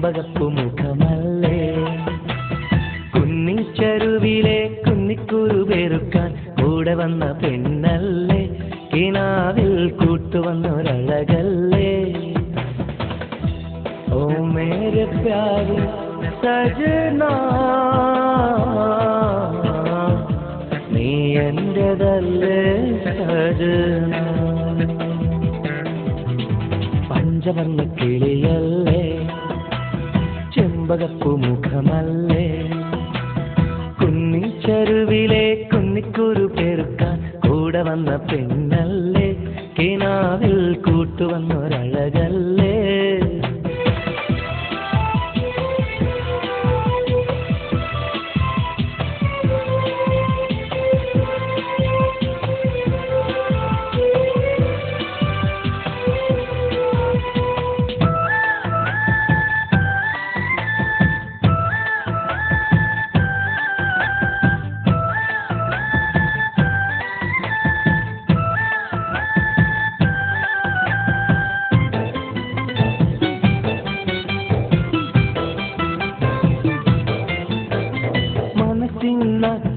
ചെമ്പകപ്പു മുഖമല്ലേ കുന്നിച്ചെരുവിലെ കുന്നിക്കുരു പെറുക്കാൻ കൂടെ വന്ന പെണ്ണല്ലേ കിനാവിൽ കൂട്ടുവന്നൊരഴകല്ലേ ഓ മേരെ പ്യാരി സജനാ നീ എന്റേതല്ലേ സജനാ പഞ്ചവർണ്ണ കിളിയല്ലേ ചെമ്പകപ്പു മുഖമല്ലേ കുന്നിച്ചെരുവിലെ കുന്നിക്കുരു പെറുക്കാൻ കൂടെ വന്ന പെണ്ണല്ലേ കിനാവിൽ കൂട്ടുവന്നൊരഴകല്ലേ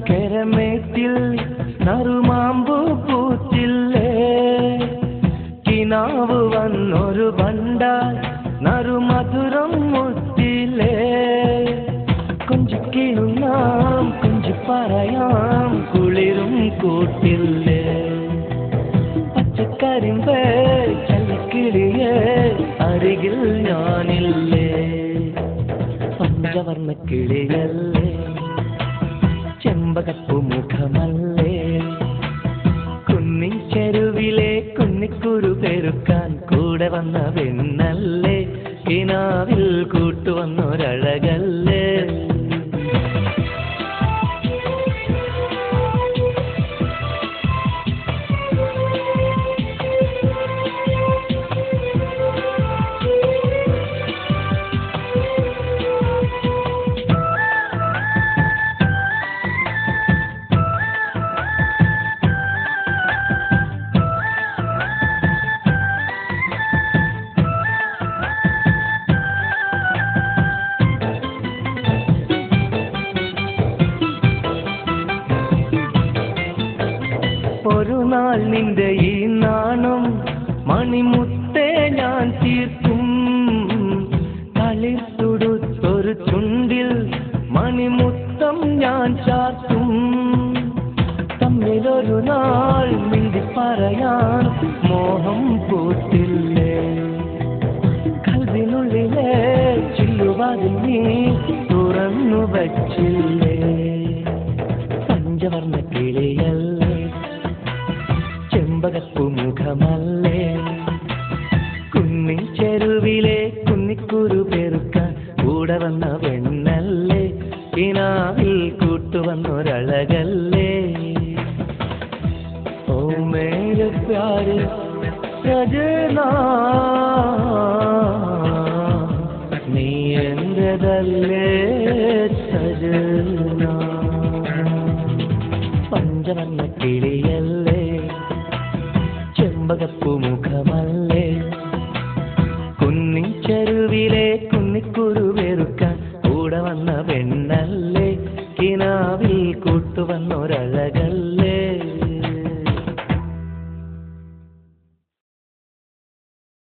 കരമേറ്റിൽ നറുമാമ്പു പൂത്തില്ലേ കിനാവ് വന്നൊരു ബണ്ടാൽ നറുമധുരം മുത്തില്ലേ കൊഞ്ചിക്കിണുന്നാം കൊഞ്ചി പറയാം കുളിരും കൂട്ടില്ലേ പച്ചക്കരിമ്പേ ചല്ലിക്കിളിയേ അരികിൽ ഞാനില്ലേ പഞ്ചവർണ്ണ കിളിയല്ലേ ചെമ്പകപ്പു മുഖമല്ലേ കുന്നിച്ചെരുവിലെ കുന്നിക്കുരു പെറുക്കാൻ കൂടെ വന്ന പെണ്ണല്ലേ കിനാവിൽ കൂട്ടുവന്നൊരഴകല്ലേ ഒരു നാൾ നിന്റെ ഈ നാണം മണിമുത്തേ ഞാൻ തീർക്കും കളിത്തുടുത്തൊരു ചുണ്ടിൽ മണിമുത്തം ഞാൻ ചാർത്തും തമ്മിലൊരു നാൾ മിണ്ടി പറയാൻ മോഹം പൂത്തില്ലേ കൽവിനുള്ളിലെ ചില്ലുവാതിൽ നീ തുറന്നു വച്ചില്ലേ പഞ്ചവർണ്ണ കിളിയല്ലേ ചെമ്പകപ്പു മുഖമല്ലേ കുന്നിച്ചെരുവിലെ കുന്നിക്കുരു പെറുക്കാൻ കൂടെ വന്ന പെണ്ണല്ലേ കിനാവിൽ കൂട്ടുവന്നൊരഴകല്ലേ ഓ മേരെ പ്യാരി സജനാ നീ എന്റേതല്ലേ സജനാ പഞ്ചവർണ്ണ കിളിയല്ലേ ചെമ്പകപ്പു മുഖമ